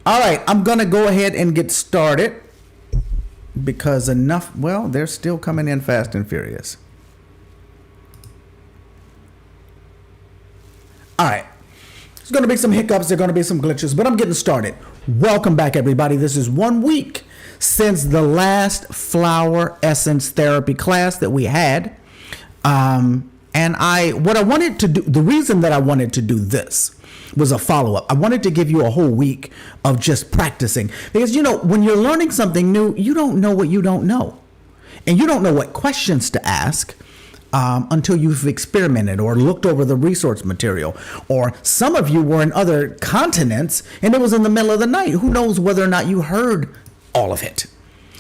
All right, I'm going to go ahead and get started because they're still coming in fast and furious. All right. There's going to be some hiccups. There are going to be some glitches, but I'm getting started. Welcome back, everybody. This is 1 week since the last flower essence therapy class that we had. What I wanted to do, the reason that I wanted to do this was a follow-up. I wanted to give you a whole week of just practicing because, when you're learning something new, you don't know what you don't know. And you don't know what questions to ask until you've experimented or looked over the resource material. Or some of you were in other continents and it was in the middle of the night. Who knows whether or not you heard all of it.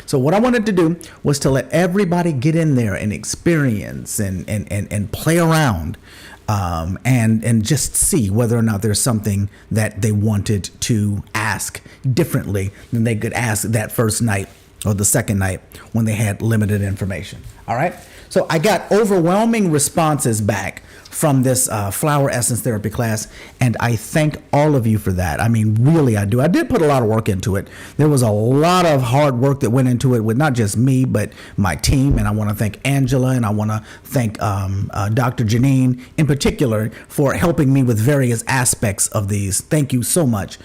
So what I wanted to do was to let everybody get in there and experience and play around and just see whether or not there's something that they wanted to ask differently than they could ask that first night or the second night when they had limited information. All right. So I got overwhelming responses back from this flower essence therapy class, and I thank all of you for that. I mean, really, I do. I did put a lot of work into it. There was a lot of hard work that went into it with not just me, but my team, and I want to thank Angela, and I want to thank Dr. Janine in particular for helping me with various aspects of these. Thank you so much.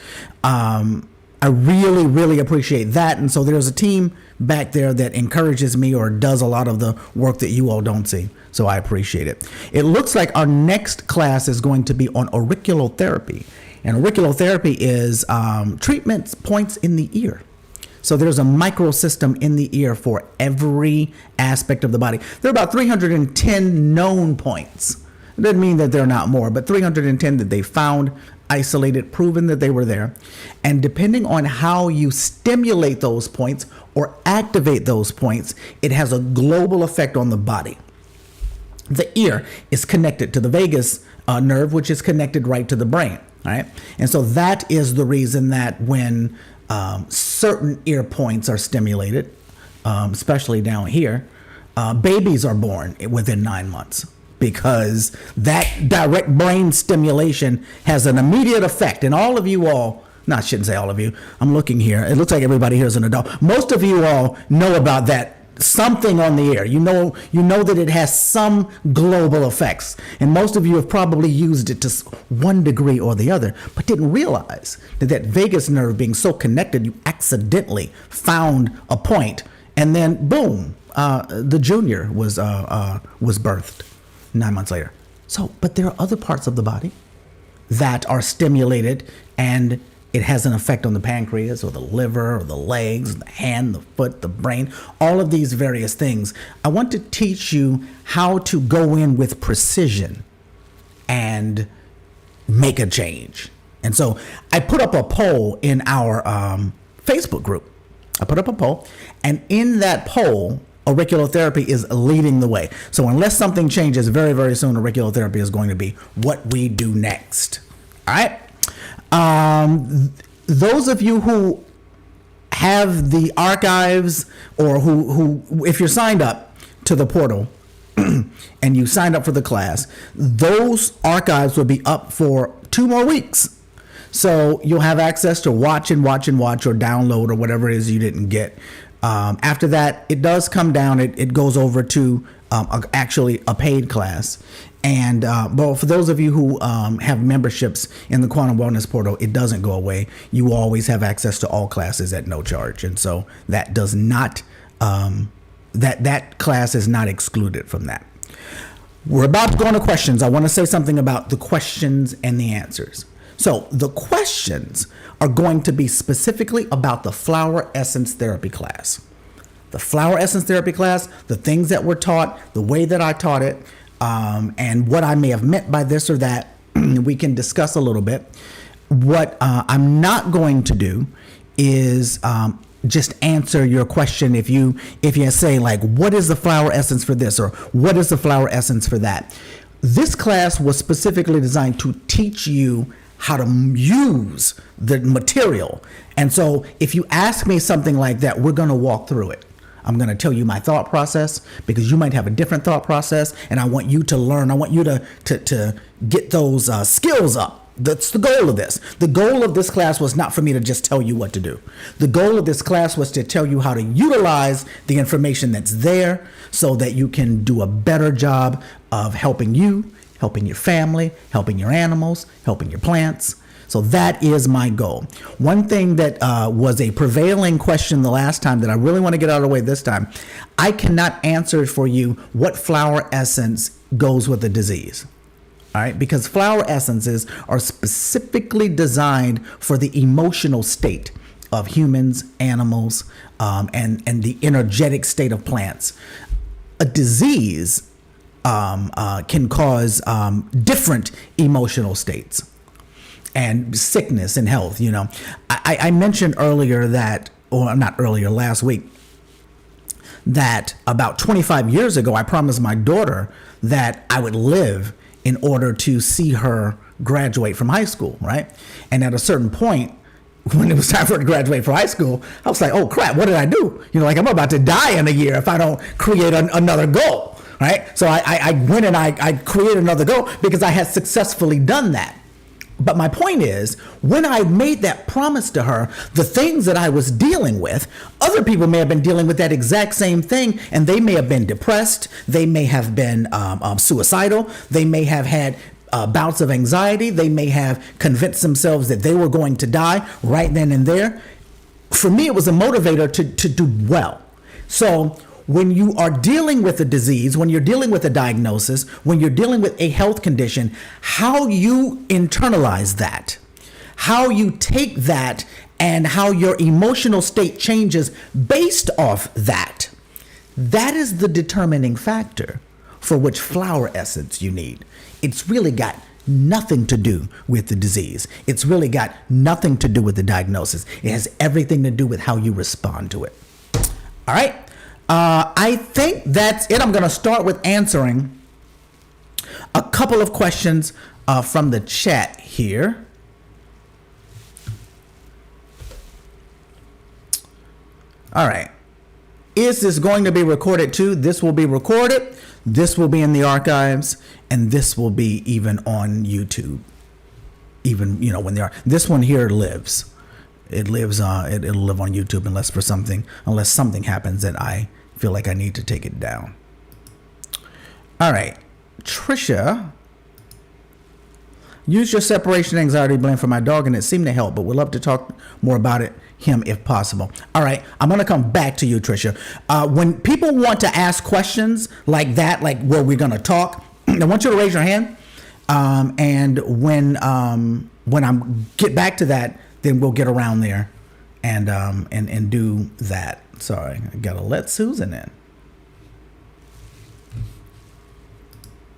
I really, really appreciate that. And so there's a team back there that encourages me or does a lot of the work that you all don't see. So I appreciate it. It looks like our next class is going to be on auriculotherapy. And auriculotherapy is treatment points in the ear. So there's a microsystem in the ear for every aspect of the body. There are about 310 known points. It doesn't mean that there are not more, but 310 that they found, isolated, proven that they were there. And depending on how you stimulate those points or activate those points, it has a global effect on the body. The ear is connected to the vagus nerve, which is connected right to the brain. All right. And so that is the reason that when certain ear points are stimulated, especially down here, babies are born within 9 months. Because that direct brain stimulation has an immediate effect. And all of you all, no, I shouldn't say all of you. I'm looking here. It looks like everybody here is an adult. Most of you all know about that something on the ear. You know that it has some global effects. And most of you have probably used it to one degree or the other, but didn't realize that vagus nerve being so connected, you accidentally found a point. And then boom, the junior was birthed 9 months later. So, but there are other parts of the body that are stimulated and it has an effect on the pancreas or the liver or the legs, the hand, the foot, the brain, all of these various things. I want to teach you how to go in with precision and make a change. And so I put up a poll in our Facebook group. I put up a poll, and in that poll, auriculotherapy is leading the way. So unless something changes very, very soon, auriculotherapy is going to be what we do next. All right. Those of you who have the archives or who if you're signed up to the portal and you signed up for the class, those archives will be up for 2 more weeks. So you'll have access to watch or download or whatever it is you didn't get. After that, it does come down. It goes over to actually a paid class. And but for those of you who have memberships in the Quantum Wellness Portal, it doesn't go away. You always have access to all classes at no charge. And so that does not, that class is not excluded from that. We're about to go on to questions. I want to say something about the questions and the answers. So the questions are going to be specifically about the flower essence therapy class. The flower essence therapy class, the things that were taught, the way that I taught it, and what I may have meant by this or that, we can discuss a little bit. What I'm not going to do is just answer your question if you say like, what is the flower essence for this or what is the flower essence for that? This class was specifically designed to teach you how to use the material. And so if you ask me something like that, we're going to walk through it. I'm going to tell you my thought process because you might have a different thought process, and I want you to learn. I want you to get those skills up That's the goal of this. The goal of this class was not for me to just tell you what to do. The goal of this class was to tell you how to utilize the information that's there so that you can do a better job of helping you, helping your family, helping your animals, helping your plants. So that is my goal. One thing that was a prevailing question the last time that I really want to get out of the way this time, I cannot answer for you what flower essence goes with the disease. All right, because flower essences are specifically designed for the emotional state of humans, animals, and the energetic state of plants. A disease can cause different emotional states and sickness and health. You know, I mentioned earlier that, or not earlier, last week, that about 25 years ago, I promised my daughter that I would live in order to see her graduate from high school, right? And at a certain point, when it was time for her to graduate from high school, I was like, oh crap, what did I do? You know, like I'm about to die in a year if I don't create another goal, right? So I went and I created another goal because I had successfully done that. But my point is, when I made that promise to her, the things that I was dealing with, other people may have been dealing with that exact same thing, and they may have been depressed, they may have been suicidal, they may have had bouts of anxiety, they may have convinced themselves that they were going to die right then and there. For me, it was a motivator to do well. So when you are dealing with a disease, when you're dealing with a diagnosis, when you're dealing with a health condition, how you internalize that, how you take that, and how your emotional state changes based off that, that is the determining factor for which flower essence you need. It's really got nothing to do with the disease. It's really got nothing to do with the diagnosis. It has everything to do with how you respond to it. All right. I think that's it. I'm going to start with answering a couple of questions from the chat here. All right. Is this going to be recorded too? This will be recorded. This will be in the archives, and this will be even on YouTube. Even, you know, when they are. This one here lives. It lives. It'll live on YouTube unless something happens that I feel like I need to take it down. All right, Trisha, use your separation anxiety blend for my dog, and it seemed to help. But we'd love to talk more about him if possible. All right, I'm gonna come back to you, Trisha. When people want to ask questions like that, like where we're gonna talk, I want you to raise your hand. And when I get back to that, then we'll get around there and do that. Sorry, I gotta let Susan in.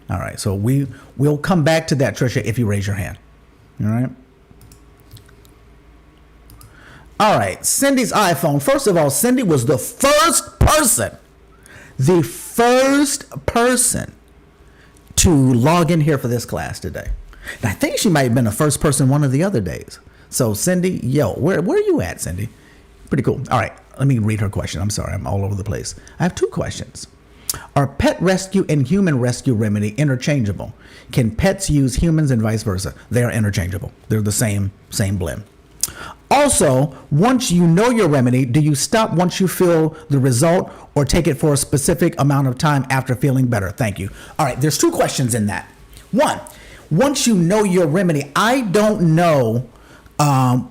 All right, so we'll come back to that, Trisha, if you raise your hand. All right. All right, Cindy's iPhone. First of all, Cindy was the first person to log in here for this class today. And I think she might have been the first person one of the other days. So Cindy, where are you at, Cindy? Pretty cool. All right, let me read her question. I'm sorry, I'm all over the place. I have two questions. Are pet rescue and human rescue remedy interchangeable? Can pets use humans and vice versa? They are interchangeable. They're the same blend. Also, once you know your remedy, do you stop once you feel the result or take it for a specific amount of time after feeling better? Thank you. All right, there's two questions in that. One, once you know your remedy, I don't know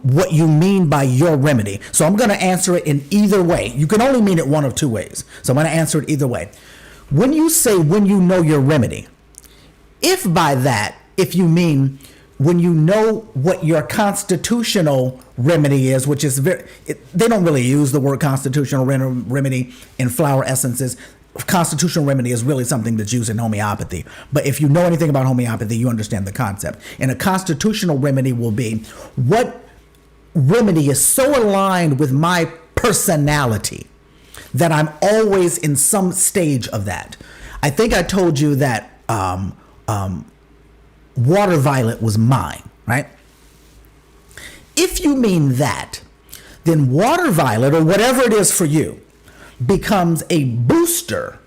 what you mean by your remedy. So I'm going to answer it in either way. You can only mean it one of two ways. So I'm going to answer it either way. When you say when you know your remedy, if you mean when you know what your constitutional remedy is, which is they don't really use the word constitutional remedy in flower essences. Constitutional remedy is really something that's used in homeopathy. But if you know anything about homeopathy, you understand the concept. And a constitutional remedy will be what remedy is so aligned with my personality that I'm always in some stage of that. I think I told you that water violet was mine, right? If you mean that, then water violet, or whatever it is for you, becomes a booster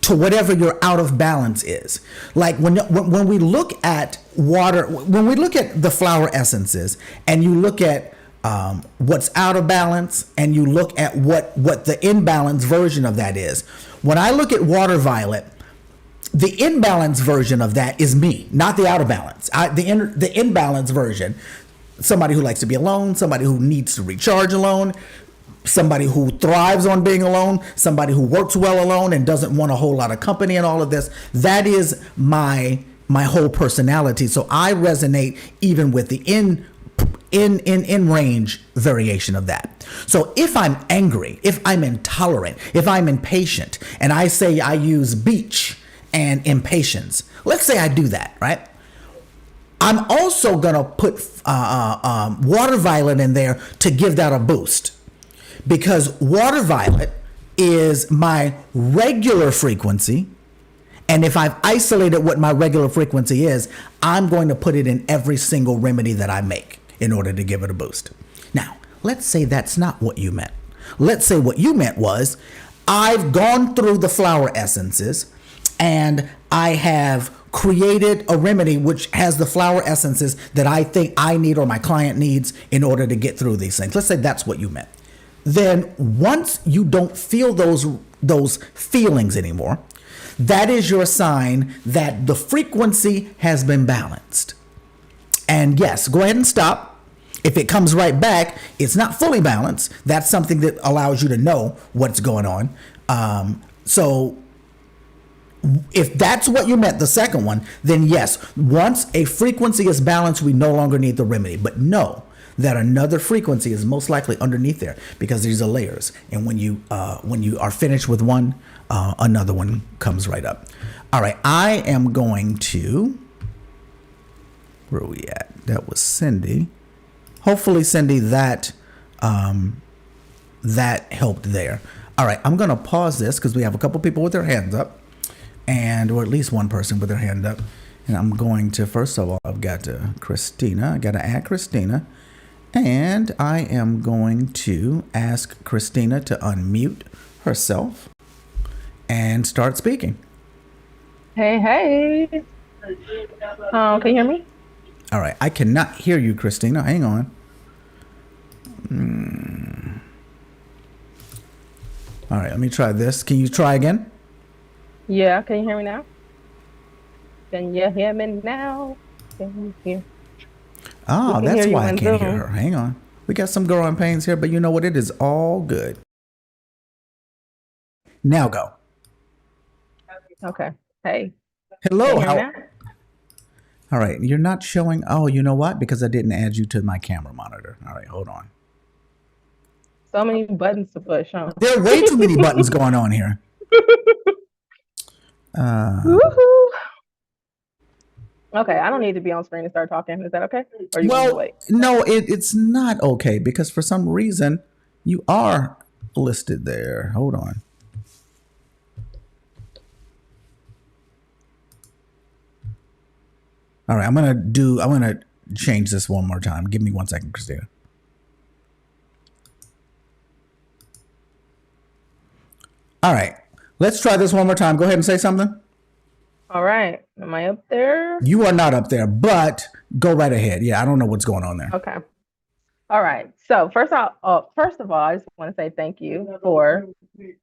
to whatever your out of balance is. Like when we look at water, when we look at the flower essences, and you look at what's out of balance, and you look at what the imbalance version of that is. When I look at water violet, the imbalance version of that is me, not the out of balance. The imbalance version, somebody who likes to be alone, somebody who needs to recharge alone, somebody who thrives on being alone, somebody who works well alone and doesn't want a whole lot of company and all of this. That is my whole personality. So I resonate even with the in range variation of that. So if I'm angry, if I'm intolerant, if I'm impatient, and I say I use beach and impatience, let's say I do that, right? I'm also gonna put water violet in there to give that a boost, because water violet is my regular frequency. And if I've isolated what my regular frequency is, I'm going to put it in every single remedy that I make in order to give it a boost. Now, let's say that's not what you meant. Let's say what you meant was, I've gone through the flower essences and I have created a remedy which has the flower essences that I think I need or my client needs in order to get through these things. Let's say that's what you meant. Then once you don't feel those feelings anymore, that is your sign that the frequency has been balanced. And yes, go ahead and stop. If it comes right back, it's not fully balanced. That's something that allows you to know what's going on. So if that's what you meant, the second one, then yes, once a frequency is balanced, we no longer need the remedy. But know that another frequency is most likely underneath there, because these are layers. And when you are finished with one, another one comes right up. All right, I am going to, where are we at? That was Cindy. Hopefully, Cindy, that helped there. All right, I'm going to pause this because we have a couple people with their hands up, or at least one person with their hand up. And I'm going to, first of all, I've got Christina. I got to add Christina. And I am going to ask Christina to unmute herself and start speaking. Hey. Can you hear me? All right. I cannot hear you, Christina. Hang on. All right. Let me try this. Can you try again? Yeah. Can you hear me now? Can you hear me now? Can you hear? Oh, can that's hear you why I on can't hear Zoom. her. Hang on. We got some growing pains here, but you know what? It is all good. Now go. Okay. Hey. Hello. Can you hear me now? All right. You're not showing. Oh, you know what? Because I didn't add you to my camera monitor. All right. Hold on. So many buttons to push, huh? There are way too many buttons going on here. Woohoo. Okay, I don't need to be on screen to start talking. Is that okay? Or you want me to wait? No, it's not okay, because for some reason you are listed there. Hold on. All right, I'm gonna change this one more time. Give me 1 second, Christina. All right, let's try this one more time. Go ahead and say something. All right. Am I up there? You are not up there, but go right ahead. Yeah, I don't know what's going on there. Okay. All right. So first of all, I just want to say thank you for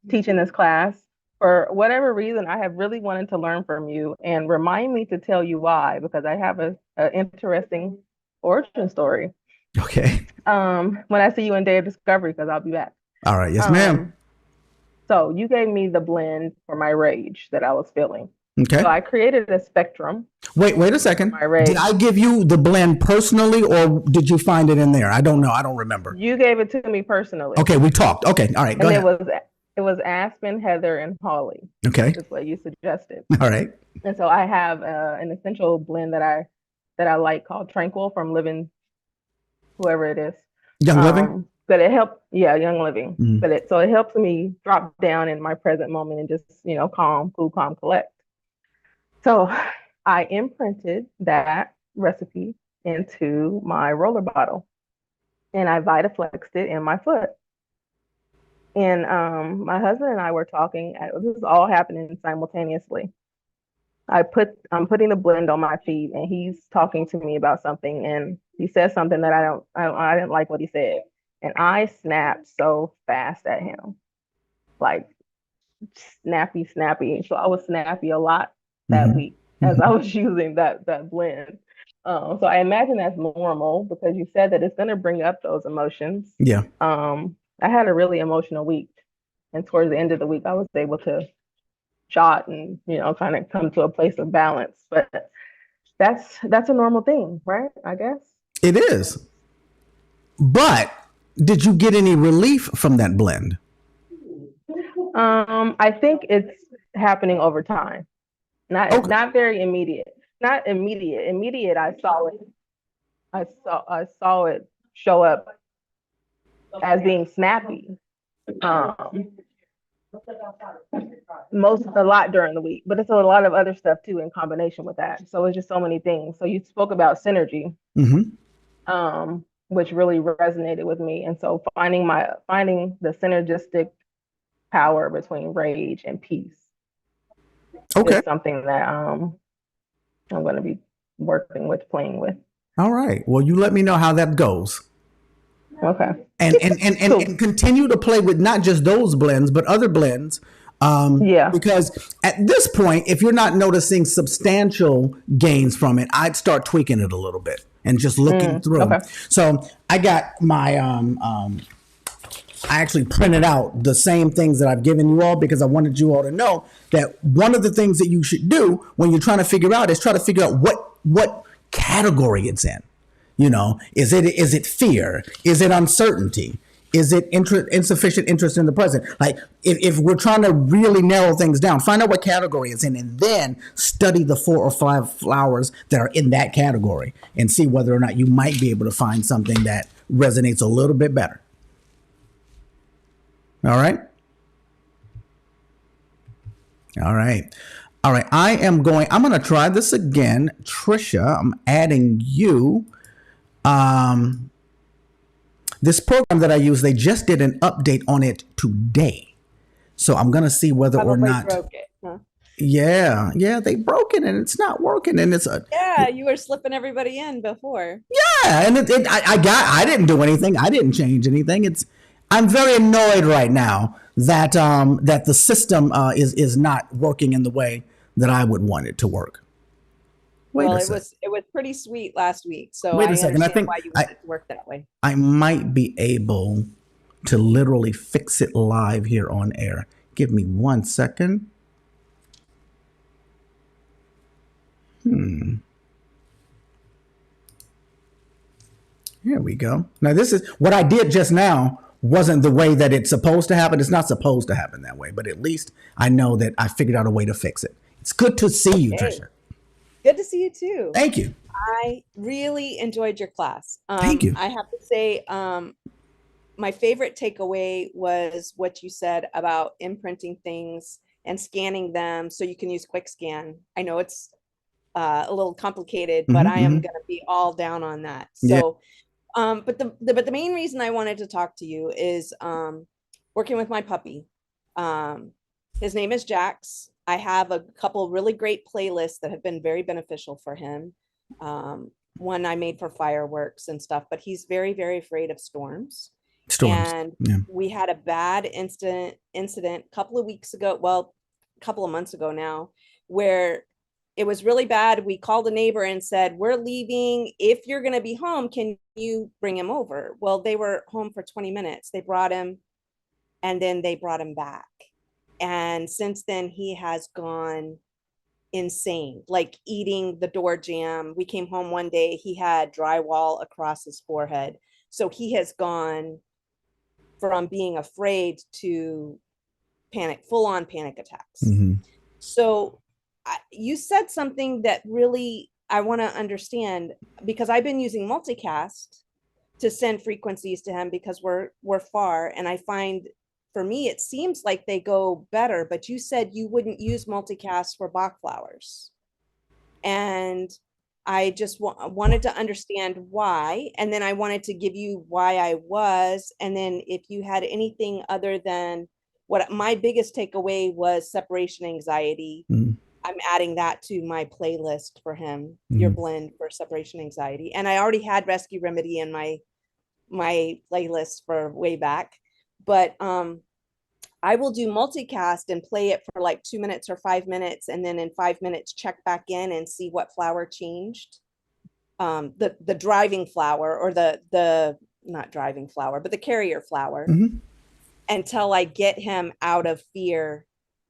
teaching this class. For whatever reason, I have really wanted to learn from you, and remind me to tell you why, because I have an interesting origin story. Okay. When I see you in Day of Discovery, because I'll be back. All right. Yes, ma'am. So you gave me the blend for my rage that I was feeling. Okay. So I created a spectrum. Wait a second. My rage. Did I give you the blend personally, or did you find it in there? I don't know. I don't remember. You gave it to me personally. Okay, we talked. Okay, all right, go ahead. It was Aspen, Heather, and Holly. Okay. That's what you suggested. All right. And so I have an essential blend that I like called Tranquil from Living, whoever it is. Young Living? But it helped, Young Living. Mm-hmm. But it helps me drop down in my present moment and just, calm, cool, calm, collect. So I imprinted that recipe into my roller bottle, and I Vitaflexed it in my foot. And my husband and I were talking. This is all happening simultaneously. I'm putting the blend on my feet, and he's talking to me about something, and he says something that I didn't like what he said, and I snapped so fast at him, like snappy, snappy. So I was snappy a lot that Hmm. week as I Hmm. was using that blend. So I imagine that's normal because you said that it's going to bring up those emotions. Yeah. I had a really emotional week, and towards the end of the week, I was able to jot and kind of come to a place of balance. But that's a normal thing, right? I guess. It is. But did you get any relief from that blend? I think it's happening over time, not Okay. not very immediate. Not immediate. Immediate, I saw it. I saw it show up as being snappy. Um, a lot during the week, but it's a lot of other stuff too in combination with that. So it's just so many things. So you spoke about synergy, Hmm. which really resonated with me. And so finding the synergistic power between rage and peace Okay. is something that I'm going to be working with, playing with. All right. Well, you let me know how that goes. Okay, And cool. continue to play with not just those blends, but other blends. Yeah. Because at this point, if you're not noticing substantial gains from it, I'd start tweaking it a little bit and just looking through. Okay. So I got my I actually printed out the same things that I've given you all because I wanted you all to know that one of the things that you should do when you're trying to figure out is try to figure out what category it's in. Is it fear? Is it uncertainty? Is it insufficient interest in the present? Like if we're trying to really narrow things down, find out what category it's in, and then study the 4 or 5 flowers that are in that category, and see whether or not you might be able to find something that resonates a little bit better. All right. All right. All right. I'm going to try this again. Trisha, I'm adding you. Um, this program that I use, they just did an update on it today. So I'm going to see whether or Probably not. broke it, huh? Yeah, they broke it and it's not working. And Yeah, you were slipping everybody in before. yeah, and I didn't do anything. I didn't change anything. I'm very annoyed right now that the system is not working in the way that I would want it to work. Wait Well, a it sec. was it was pretty sweet last week, so Wait a I second. I understand think why you I want it to work that way. I might be able to literally fix it live here on air. Give me 1 second. Here we go. Now this is what I did just now wasn't the way that it's supposed to happen. It's not supposed to happen that way, but at least I know that I figured out a way to fix it. It's good to see you, Hey, Trisha. good to see you too. Thank you. I really enjoyed your class. Thank you. I have to say, my favorite takeaway was what you said about imprinting things and scanning them so you can use quick scan. I know it's a little complicated, but I am Hmm. going to be all down on that. Yeah. So, but the main reason I wanted to talk to you is working with my puppy. Um, his name is Jax. I have a couple really great playlists that have been very beneficial for him. One I made for fireworks and stuff, but he's very, very afraid of storms. Storms. And Yeah. we had a bad incident a couple of weeks ago, well, a couple of months ago now, where it was really bad. We called a neighbor and said, "We're leaving. If you're going to be home, can you bring him over?" Well, they were home for 20 minutes. They brought him and then they brought him back. And since then, he has gone insane, like eating the door jamb. We came home one day, he had drywall across his forehead. So he has gone from being afraid to full on panic attacks. Hmm. So you said something that really I want to understand, because I've been using multicast to send frequencies to him because we're far, and I find for me it seems like they go better, but you said you wouldn't use multicast for Bach flowers. And I just wanted to understand why, and then I wanted to give you why I was, and then if you had anything other than what my biggest takeaway was separation anxiety. Mhm. I'm adding that to my playlist for him, your Mhm. blend for separation anxiety. And I already had Rescue Remedy in my playlist for way back, but I will do multicast and play it for like 2 minutes or 5 minutes, and then in 5 minutes check back in and see what flower changed. The driving flower, or the not driving flower, but the carrier flower, Mhm. until I get him out of fear.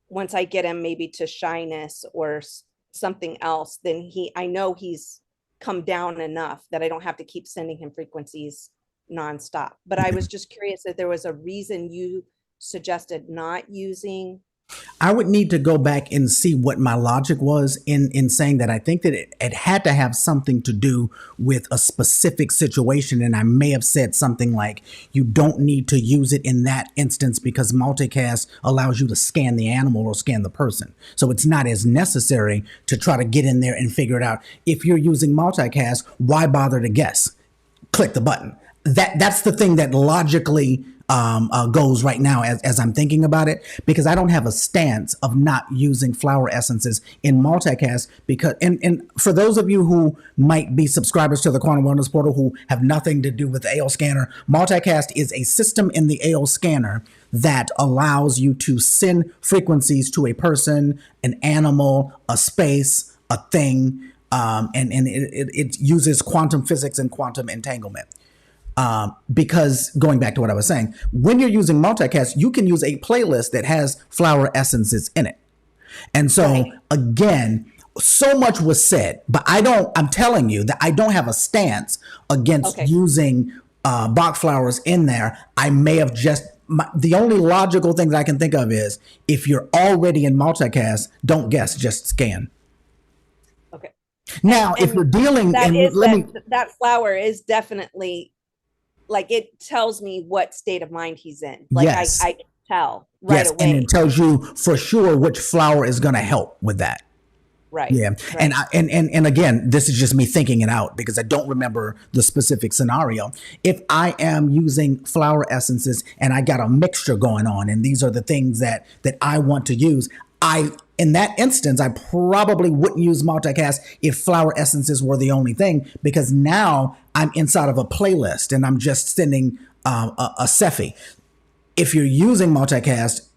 Once I get him maybe to shyness or something else, then I know he's come down enough that I don't have to keep sending him frequencies nonstop. But I was just curious if there was a reason you suggested not using. I would need to go back and see what my logic was in saying that. I think that it had to have something to do with a specific situation. And I may have said something like, you don't need to use it in that instance because multicast allows you to scan the animal or scan the person. So it's not as necessary to try to get in there and figure it out. If you're using multicast, why bother to guess? Click the button. That's the thing that logically goes right now as I'm thinking about it, because I don't have a stance of not using flower essences in multicast, because and for those of you who might be subscribers to the Quantum Wellness Portal who have nothing to do with the AO scanner, multicast is a system in the AO scanner that allows you to send frequencies to a person, an animal, a space, a thing, and it uses quantum physics and quantum entanglement. Because going back to what I was saying, when you're using multicast, you can use a playlist that has flower essences in it. And so Right. again, so much was said, but I'm telling you that I don't have a stance against Okay. using Bach flowers in there. I may have the only logical thing that I can think of is if you're already in multicast, don't guess, just scan. Okay. Now, if And you're dealing, that and is let me, that flower is definitely, like, it tells me what state of mind he's in. Like, Yes. I can tell right yes, away. and it tells you for sure which flower is going to help with that. Right. Yeah, Right. and again, this is just me thinking it out because I don't remember the specific scenario. If I am using flower essences and I got a mixture going on, and these are the things that I want to use, in that instance, I probably wouldn't use multicast if flower essences were the only thing, because now I'm inside of a playlist and I'm just sending a Cephi. If you're using multicast,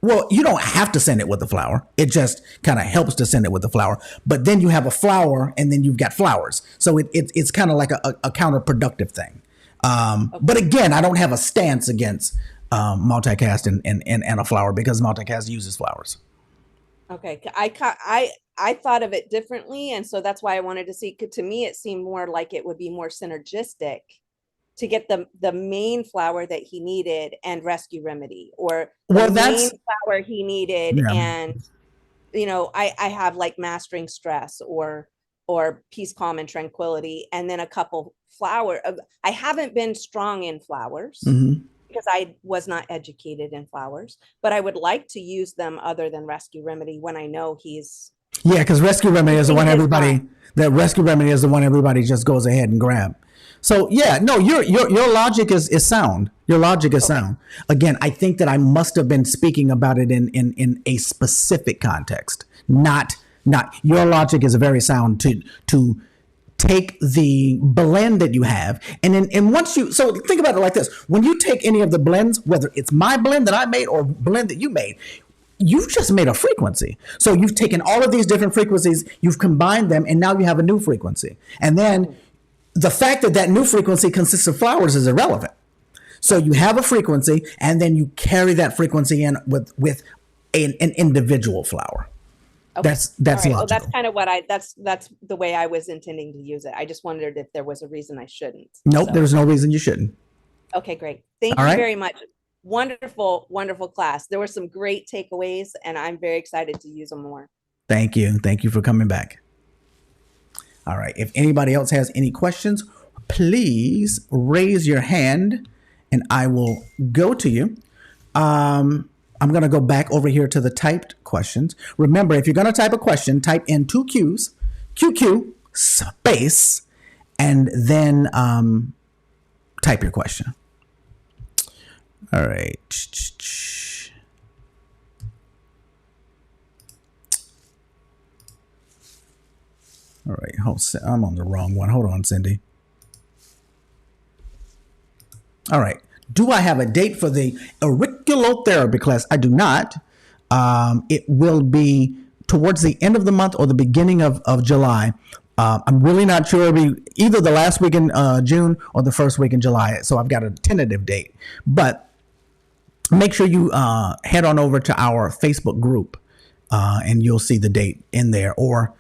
well, you don't have to send it with the flower. It just kind of helps to send it with the flower. But then you have a flower and then you've got flowers. So it's kind of like a counterproductive thing. But again, I don't have a stance against multicast and a flower because multicast uses flowers. Okay. I thought of it differently, and so that's why I wanted to see. To me, it seemed more like it would be more synergistic to get the main flower that he needed and Rescue Remedy, or the Well, main flower he needed, Yeah. and I have like Mastering Stress or Peace, Calm, and Tranquility, and then a couple flower. I haven't been strong in flowers Mhm. because I was not educated in flowers, but I would like to use them other than Rescue Remedy when I know he's. Yeah, because Rescue Remedy is the one It is everybody. fine. That Rescue Remedy is the one everybody just goes ahead and grab. So yeah, no, your logic is sound. Your logic is sound. Again, I think that I must have been speaking about it in a specific context. Not your logic is very sound to take the blend that you have and once you, so think about it like this: when you take any of the blends, whether it's my blend that I made or blend that you made, you've just made a frequency. So you've taken all of these different frequencies, you've combined them, and now you have a new frequency. And then the fact that that new frequency consists of flowers is irrelevant. So you have a frequency, and then you carry that frequency in with an individual flower. Okay. That's All right. logical. Well, that's kind of what that's the way I was intending to use it. I just wondered if there was a reason I shouldn't. Nope, So, there's no reason you shouldn't. okay, great. Thank All you right. very much. Wonderful, wonderful class. There were some great takeaways, and I'm very excited to use them more. Thank you. Thank you for coming back. All right. If anybody else has any questions, please raise your hand and I will go to you. I'm going to go back over here to the typed questions. Remember, if you're going to type a question, type in 2 Qs, QQ, space, and then type your question. All right. All right. I'm on the wrong one. Hold on, Cindy. All right. Do I have a date for the auriculotherapy class? I do not. It will be towards the end of the month or the beginning of July. I'm really not sure. It'll be either the last week in June or the first week in July. So I've got a tentative date. But make sure you head on over to our Facebook group and you'll see the date in there. Or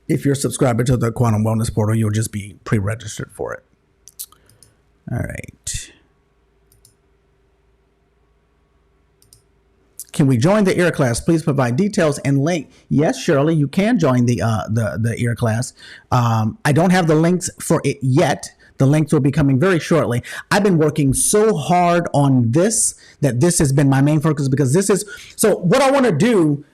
if you're subscribed to the Quantum Wellness Portal, you'll just be pre-registered for it. All right. Can we join the ear class? Please provide details and link. Yes, Shirley, you can join the ear class. I don't have the links for it yet. The links will be coming very shortly. I've been working so hard on this that this has been my main focus, because this is, so what I want to do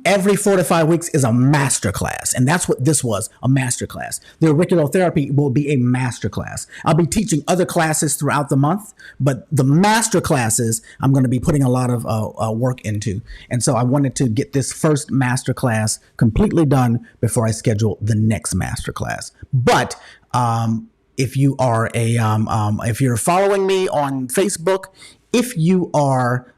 every 4 to 5 weeks is a master class. And that's what this was, a master class. The auriculotherapy will be a master class. I'll be teaching other classes throughout the month, but the master classes I'm going to be putting a lot of work into. And so I wanted to get this first master class completely done before I schedule the next master class. But if you are if you're following me on Facebook, if you are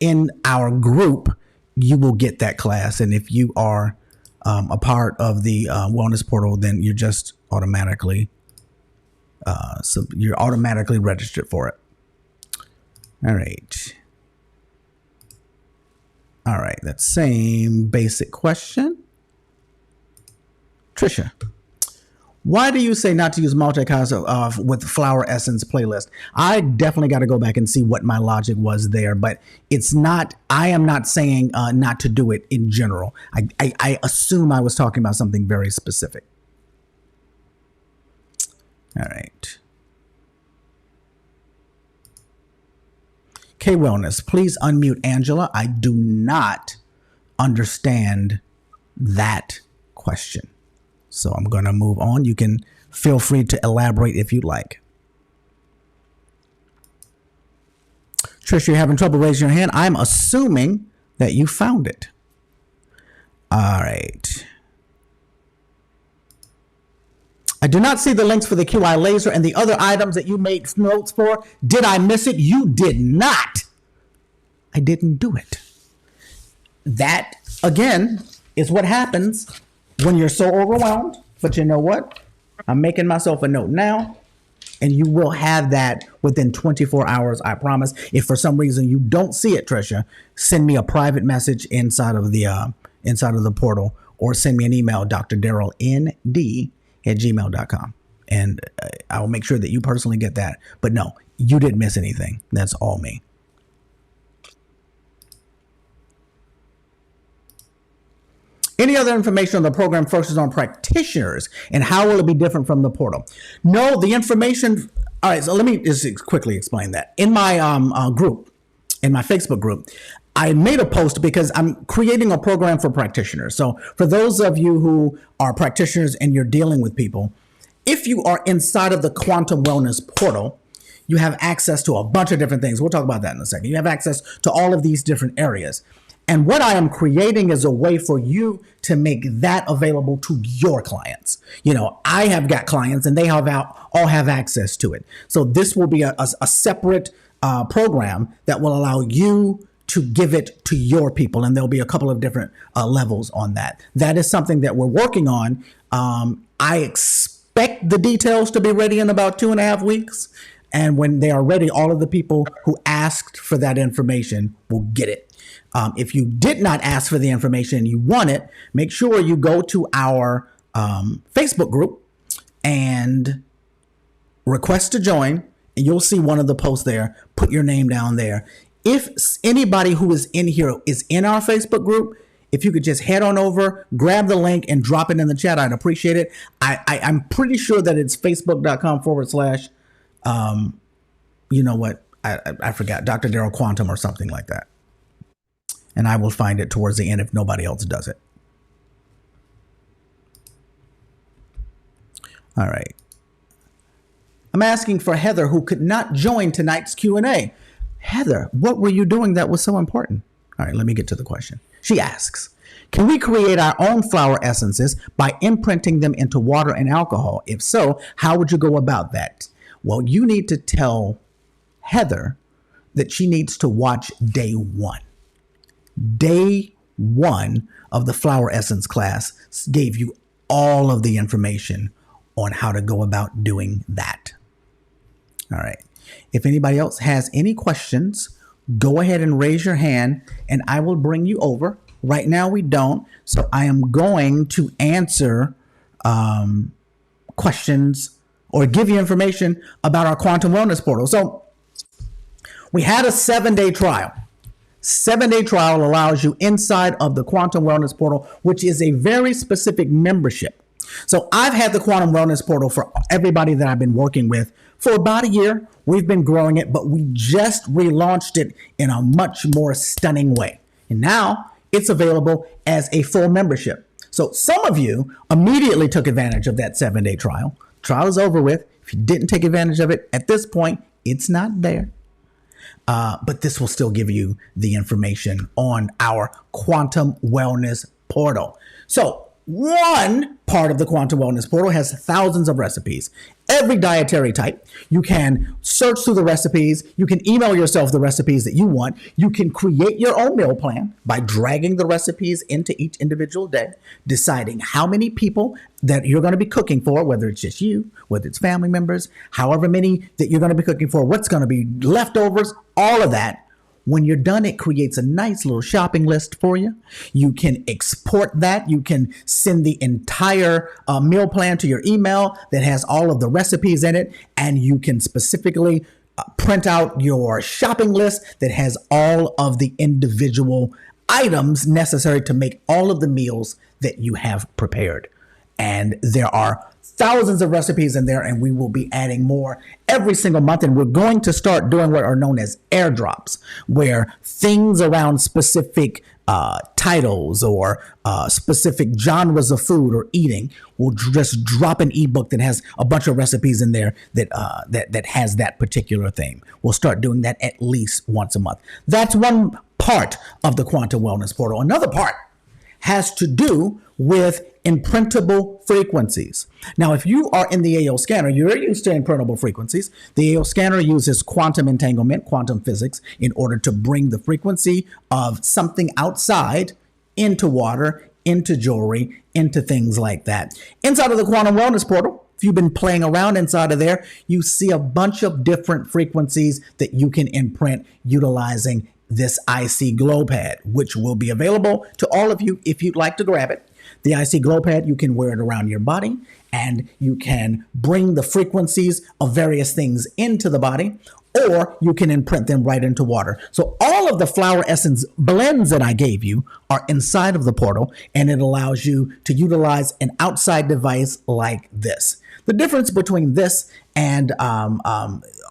in our group, you will get that class. And if you are a part of the Wellness Portal, then you're just automatically you're automatically registered for it. All right. All right. That same basic question. Trisha, why do you say not to use multi-cause with flower essence playlist? I definitely got to go back and see what my logic was there, but it's not, I am not saying not to do it in general. I assume I was talking about something very specific. All right. K Wellness, please unmute Angela. I do not understand that question. So I'm going to move on. You can feel free to elaborate if you'd like. Trish, you're having trouble raising your hand. I'm assuming that you found it. All right. I do not see the links for the QI laser and the other items that you made notes for. Did I miss it? You did not. I didn't do it. That, again, is what happens when you're so overwhelmed. But you know what? I'm making myself a note now, and you will have that within 24 hours, I promise. If for some reason you don't see it, Trisha, send me a private message inside of the portal, or send me an email, drdarrellnd@gmail.com, and I will make sure that you personally get that. But no, you didn't miss anything. That's all me. Any other information on the program focuses on practitioners, and how will it be different from the portal? No, the information. All right, so let me just quickly explain that. In my group, in my Facebook group, I made a post because I'm creating a program for practitioners. So for those of you who are practitioners and you're dealing with people, if you are inside of the Quantum Wellness Portal, you have access to a bunch of different things. We'll talk about that in a second. You have access to all of these different areas. And what I am creating is a way for you to make that available to your clients. You know, I have got clients and they all have access to it. So this will be a separate program that will allow you to give it to your people. And there'll be a couple of different levels on that. That is something that we're working on. I expect the details to be ready in about 2.5 weeks. And when they are ready, all of the people who asked for that information will get it. If you did not ask for the information and you want it, make sure you go to our Facebook group and request to join, and you'll see one of the posts there. Put your name down there. If anybody who is in here is in our Facebook group, if you could just head on over, grab the link and drop it in the chat, I'd appreciate it. I'm pretty sure that it's facebook.com/, you know what? I forgot, Dr. Darrell Quantum or something like that. And I will find it towards the end if nobody else does it. All right. I'm asking for Heather, who could not join tonight's Q&A. Heather, what were you doing that was so important? All right, let me get to the question. She asks, can we create our own flower essences by imprinting them into water and alcohol? If so, how would you go about that? Well, you need to tell Heather that she needs to watch day one. Day one of the flower essence class gave you all of the information on how to go about doing that. All right. If anybody else has any questions, go ahead and raise your hand and I will bring you over. Right now we don't. So I am going to answer questions or give you information about our Quantum Wellness Portal. So we had a 7-day trial. 7-day trial allows you inside of the Quantum Wellness Portal, which is a very specific membership. So I've had the Quantum Wellness Portal for everybody that I've been working with for about a year. We've been growing it, but we just relaunched it in a much more stunning way. And now it's available as a full membership. So some of you immediately took advantage of that 7-day trial. Trial is over with. If you didn't take advantage of it at this point, it's not there. But this will still give you the information on our Quantum Wellness Portal. So one part of the Quantum Wellness Portal has thousands of recipes, every dietary type. You can search through the recipes. You can email yourself the recipes that you want. You can create your own meal plan by dragging the recipes into each individual day, deciding how many people that you're going to be cooking for, whether it's just you, whether it's family members, however many that you're going to be cooking for, what's going to be leftovers, all of that. When you're done, it creates a nice little shopping list for you. You can export that. You can send the entire meal plan to your email that has all of the recipes in it. And you can specifically print out your shopping list that has all of the individual items necessary to make all of the meals that you have prepared. And there are thousands of recipes in there, and we will be adding more every single month. And we're going to start doing what are known as airdrops, where things around specific titles or specific genres of food or eating will just drop an ebook that has a bunch of recipes in there that has that particular theme. We'll start doing that at least once a month. That's one part of the Quantum Wellness Portal. Another part has to do with imprintable frequencies. Now, if you are in the AO scanner, you're used to imprintable frequencies. The AO scanner uses quantum entanglement, quantum physics, in order to bring the frequency of something outside into water, into jewelry, into things like that. Inside of the Quantum Wellness Portal, if you've been playing around inside of there, you see a bunch of different frequencies that you can imprint utilizing this IC Glow Pad, which will be available to all of you if you'd like to grab it. The IC Glow Pad, you can wear it around your body and you can bring the frequencies of various things into the body, or you can imprint them right into water. So all of the flower essence blends that I gave you are inside of the portal, and it allows you to utilize an outside device like this. The difference between this and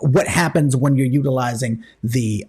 what happens when you're utilizing the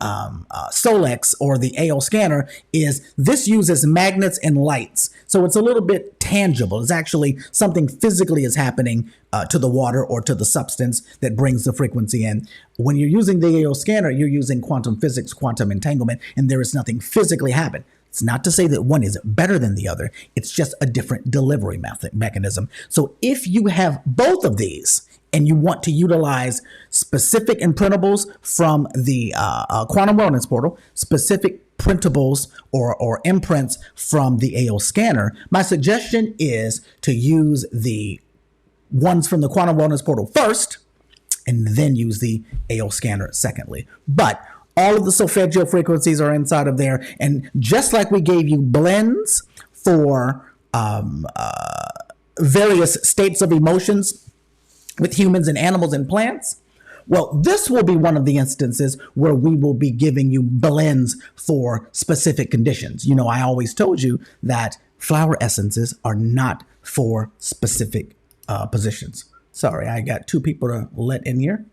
Solex or the AO scanner is this uses magnets and lights. So it's a little bit tangible. It's actually something physically is happening to the water or to the substance that brings the frequency in. When you're using the AO scanner, you're using quantum physics, quantum entanglement, and there is nothing physically happening. It's not to say that one is better than the other. It's just a different delivery mechanism. So if you have both of these and you want to utilize specific imprintables from the Quantum Wellness Portal, specific printables or imprints from the AO scanner, my suggestion is to use the ones from the Quantum Wellness Portal first and then use the AO scanner secondly. But all of the solfeggio frequencies are inside of there. And just like we gave you blends for various states of emotions with humans and animals and plants, well, this will be one of the instances where we will be giving you blends for specific conditions. You know, I always told you that flower essences are not for specific positions. Sorry, I got two people to let in here.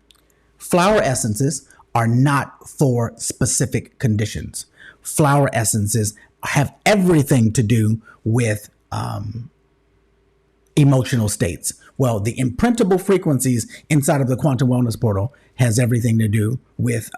Flower essences are not for specific conditions. Flower essences have everything to do with emotional states, Well, the imprintable frequencies inside of the Quantum Wellness Portal has everything to do with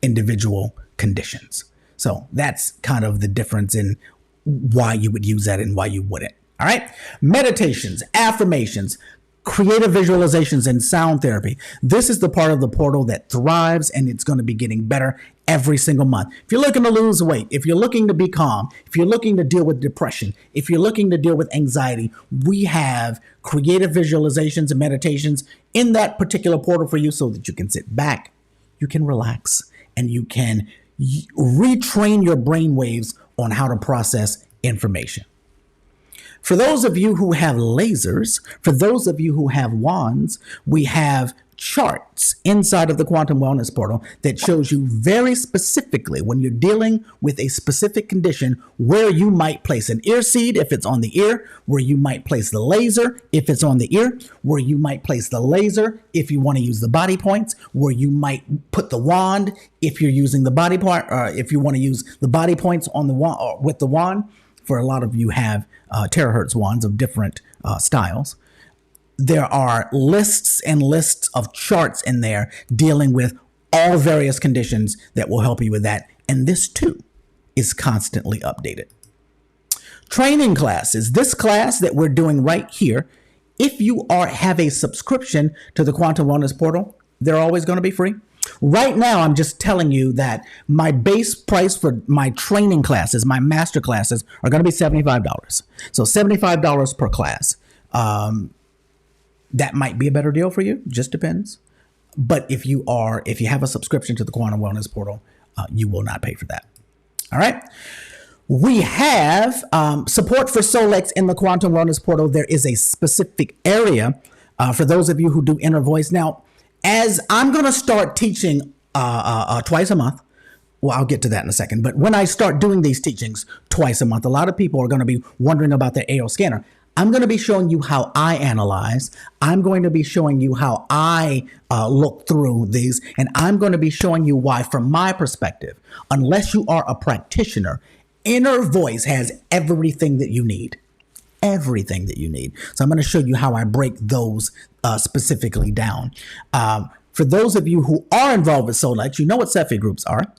individual conditions. So that's kind of the difference in why you would use that and why you wouldn't. All right. Meditations, affirmations, creative visualizations, and sound therapy. This is the part of the portal that thrives, and it's going to be getting better every single month. If you're looking to lose weight, if you're looking to be calm, if you're looking to deal with depression, if you're looking to deal with anxiety, we have creative visualizations and meditations in that particular portal for you so that you can sit back, you can relax, and you can retrain your brain waves on how to process information. For those of you who have lasers, for those of you who have wands, we have charts inside of the Quantum Wellness Portal that shows you very specifically when you're dealing with a specific condition where you might place an ear seed if it's on the ear, where you might place the laser if it's on the ear, where you might place the laser if you want to use the body points, where you might put the wand if you're using the body part, or if you want to use the body points on the wand or with the wand. For a lot of you have terahertz wands of different styles. There are lists and lists of charts in there dealing with all various conditions that will help you with that. And this too is constantly updated. Training classes. This class that we're doing right here, if you have a subscription to the Quantum Wellness Portal, they're always going to be free. Right now, I'm just telling you that my base price for my training classes, my master classes, are going to be $75. So $75 per class. That might be a better deal for you. Just depends. But if you have a subscription to the Quantum Wellness Portal, you will not pay for that. All right. We have support for Solex in the Quantum Wellness Portal. There is a specific area for those of you who do inner voice. Now, as I'm going to start teaching twice a month, well, I'll get to that in a second. But when I start doing these teachings twice a month, a lot of people are going to be wondering about their AO scanner. I'm going to be showing you how I analyze. I'm going to be showing you how I look through these. And I'm going to be showing you why, from my perspective, unless you are a practitioner, inner voice has everything that you need. Everything that you need. So I'm going to show you how I break those specifically down. For those of you who are involved with Solex, you know what Cepheid groups are.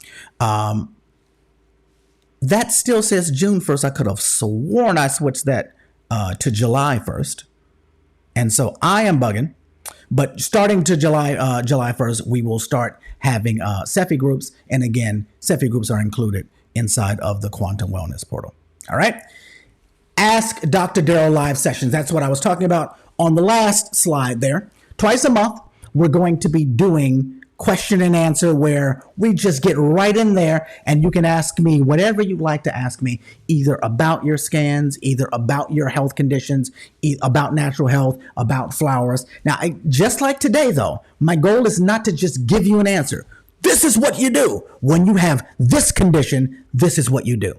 That still says June 1st. I could have sworn I switched that to July 1st. And so I am bugging. But starting to July 1st, we will start having Cepheid groups. And again, Cepheid groups are included inside of the Quantum Wellness Portal. All right. Ask Dr. Daryl live sessions. That's what I was talking about on the last slide there. Twice a month, we're going to be doing question and answer where we just get right in there and you can ask me whatever you'd like to ask me, either about your scans, either about your health conditions, about natural health, about flowers. Now, just like today, though, my goal is not to just give you an answer. This is what you do. When you have this condition, this is what you do.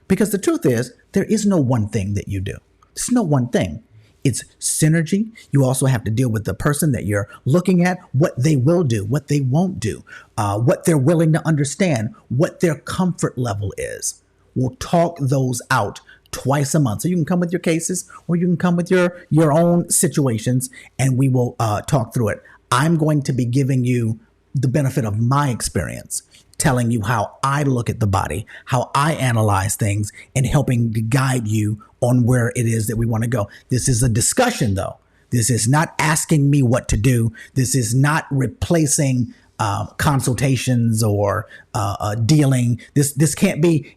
Because the truth is, there is no one thing that you do. There's no one thing. It's synergy. You also have to deal with the person that you're looking at, what they will do, what they won't do, what they're willing to understand, what their comfort level is. We'll talk those out twice a month. So you can come with your cases or you can come with your own situations and we will talk through it. I'm going to be giving you the benefit of my experience, telling you how I look at the body, how I analyze things, and helping to guide you on where it is that we want to go. This is a discussion, though. This is not asking me what to do. This is not replacing consultations or dealing. This can't be.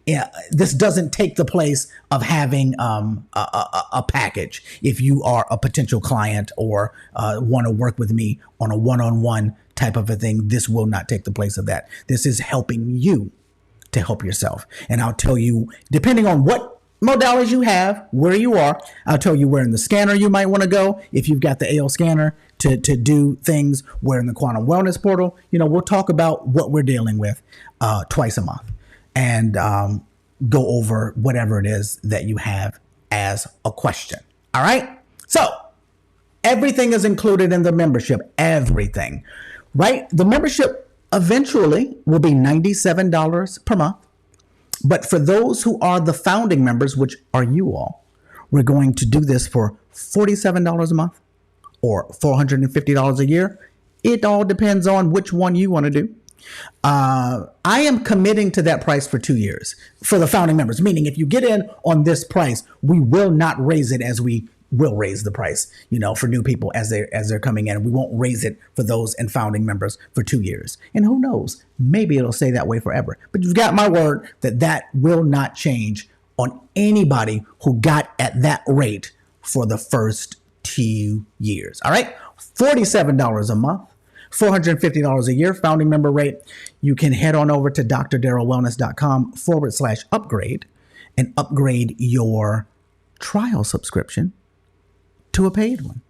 This doesn't take the place of having a package. If you are a potential client or want to work with me on a one-on-one type of a thing, this will not take the place of that. This is helping you to help yourself. And I'll tell you, depending on what modalities you have, where you are, I'll tell you where in the scanner you might want to go. If you've got the AO scanner to do things, where in the Quantum Wellness Portal, we'll talk about what we're dealing with twice a month and go over whatever it is that you have as a question. All right. So everything is included in the membership, everything. Right? The membership eventually will be $97 per month. But for those who are the founding members, which are you all, we're going to do this for $47 a month. or $450 a year. It all depends on which one you want to do. I am committing to that price for 2 years for the founding members, meaning if you get in on this price, we will not raise it as we will raise the price, for new people as they're coming in. We won't raise it for those and founding members for 2 years. And who knows, maybe it'll stay that way forever. But you've got my word that will not change on anybody who got at that rate for the first 2 years. All right, $47 a month. $450 a year, founding member rate. You can head on over to drdarrellwellness.com/upgrade and upgrade your trial subscription to a paid one.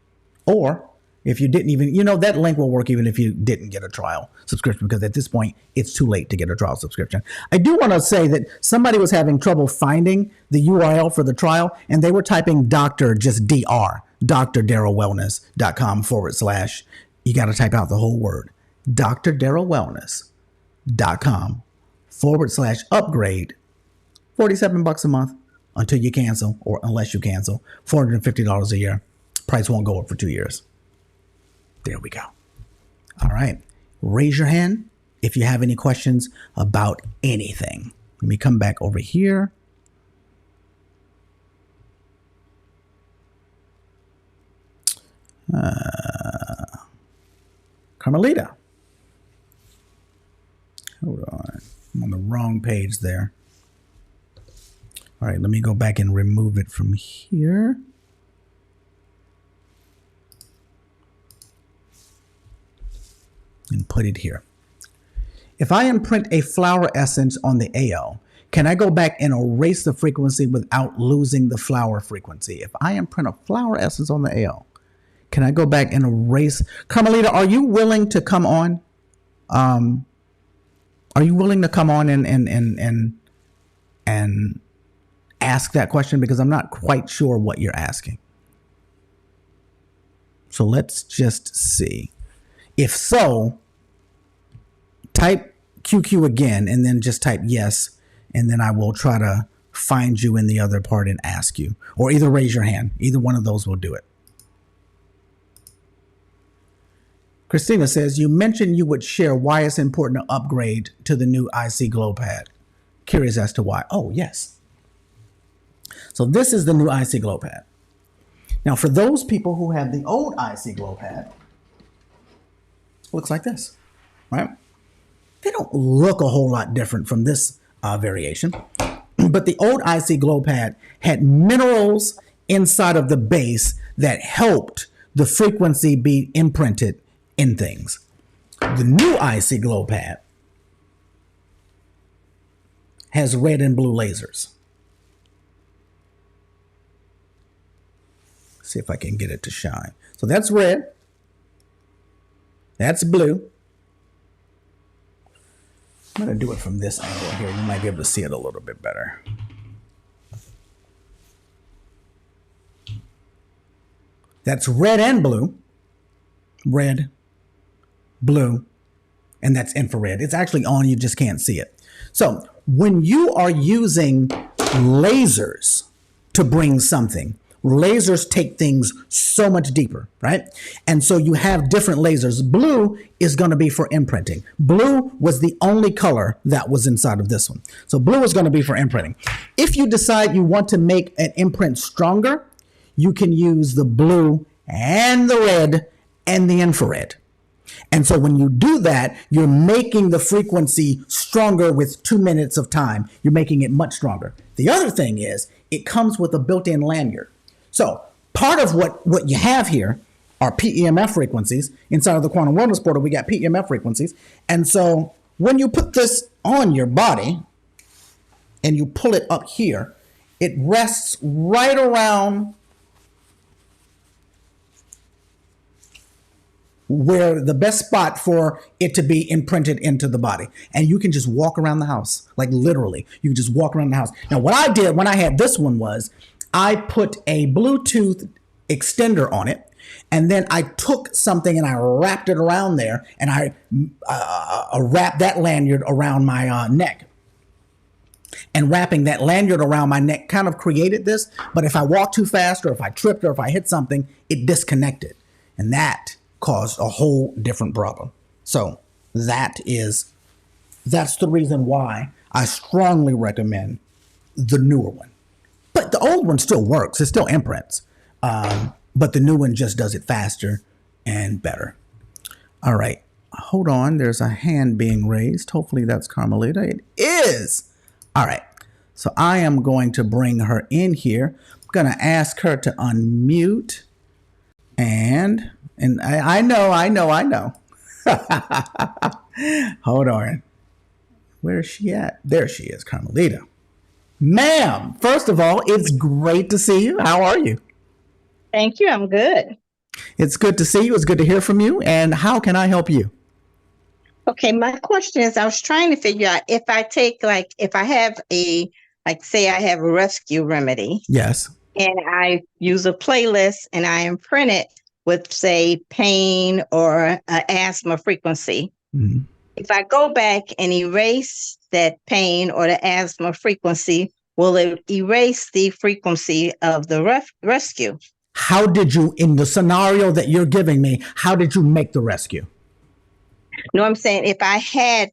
Or if you didn't even, that link will work even if you didn't get a trial subscription, because at this point, it's too late to get a trial subscription. I do want to say that somebody was having trouble finding the URL for the trial, and they were typing doctor, just DR, drdarrellwellness.com/. You got to type out the whole word, drdarrellwellness.com/upgrade, $47 a month until you cancel, or unless you cancel, $450 a year. Price won't go up for 2 years. There we go. All right. Raise your hand if you have any questions about anything. Let me come back over here. Carmelita. Hold on. I'm on the wrong page there. All right, let me go back and remove it from here. And put it here. If I imprint a flower essence on the AO, can I go back and erase the frequency without losing the flower frequency? If I imprint a flower essence on the AO, can I go back and erase? Carmelita, are you willing to come on? Are you willing to come on and ask that question? Because I'm not quite sure what you're asking. So let's just see. If so, type QQ again and then just type yes. And then I will try to find you in the other part and ask you. Or either raise your hand. Either one of those will do it. Christina says, you mentioned you would share why it's important to upgrade to the new IC Glow Pad. Curious as to why. Oh, yes. So this is the new IC Glow Pad. Now, for those people who have the old IC Glow Pad, it looks like this, right? They don't look a whole lot different from this variation. But the old IC Glow Pad had minerals inside of the base that helped the frequency be imprinted in things. The new IC Glow Pad has red and blue lasers. See if I can get it to shine. So that's red. That's blue. I'm going to do it from this angle here. You might be able to see it a little bit better. That's red and blue. Red, blue, and that's infrared. It's actually on, you just can't see it. So when you are using lasers to bring something, lasers take things so much deeper, right? And so you have different lasers. Blue is going to be for imprinting. Blue was the only color that was inside of this one. So blue is going to be for imprinting. If you decide you want to make an imprint stronger, you can use the blue and the red and the infrared. And so when you do that, you're making the frequency stronger with 2 minutes of time. You're making it much stronger. The other thing is it comes with a built-in lanyard. So part of what you have here are PEMF frequencies. Inside of the Quantum Wellness Portal, we got PEMF frequencies. And so when you put this on your body and you pull it up here, it rests right around where the best spot for it to be imprinted into the body. And you can just walk around the house, like literally. You can just walk around the house. Now, what I did when I had this one was I put a Bluetooth extender on it, and then I took something and I wrapped it around there, and I wrapped that lanyard around my neck. And wrapping that lanyard around my neck kind of created this, but if I walked too fast or if I tripped or if I hit something, it disconnected. And that caused a whole different problem. So that's the reason why I strongly recommend the newer one. But the old one still works. It still imprints. But the new one just does it faster and better. All right. Hold on. There's a hand being raised. Hopefully that's Carmelita. It is. All right. So I am going to bring her in here. I'm going to ask her to unmute. And I know. Hold on. Where is she at? There she is, Carmelita. Ma'am, first of all, it's great to see you. How are you? Thank you. I'm good. It's good to see you. It's good to hear from you. And how can I help you? Okay, my question is, I was trying to figure out if I take if I have say I have a rescue remedy Yes. and I use a playlist and I imprint it with, say, pain or asthma frequency. Mm-hmm. If I go back and erase that pain or the asthma frequency, will it erase the frequency of the rescue? How did you, in the scenario that you're giving me, how did you make the rescue? No, I'm saying if I had,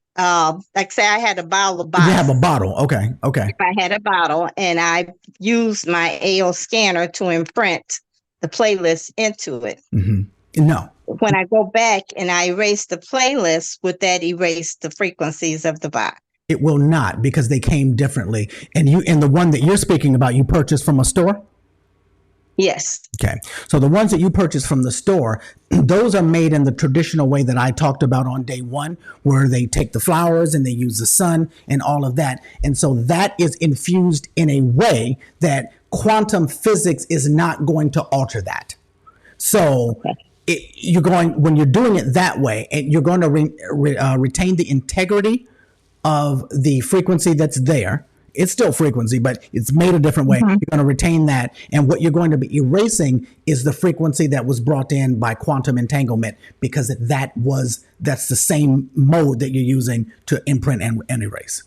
say I had a bottle of You Box. have a bottle. Okay. If I had a bottle and I used my AO scanner to imprint the playlist into it. Mm-hmm. No. When I go back and I erase the playlist, would that erase the frequencies of the box? It will not, because they came differently. And the one that you're speaking about, you purchased from a store? Yes. Okay. So the ones that you purchase from the store, those are made in the traditional way that I talked about on day one, where they take the flowers and they use the sun and all of that. And so that is infused in a way that quantum physics is not going to alter that. So when you're doing it that way, and you're going to retain the integrity of the frequency that's there. It's still frequency, but it's made a different way. Mm-hmm. You're going to retain that. And what you're going to be erasing is the frequency that was brought in by quantum entanglement, because that's the same mode that you're using to imprint and erase.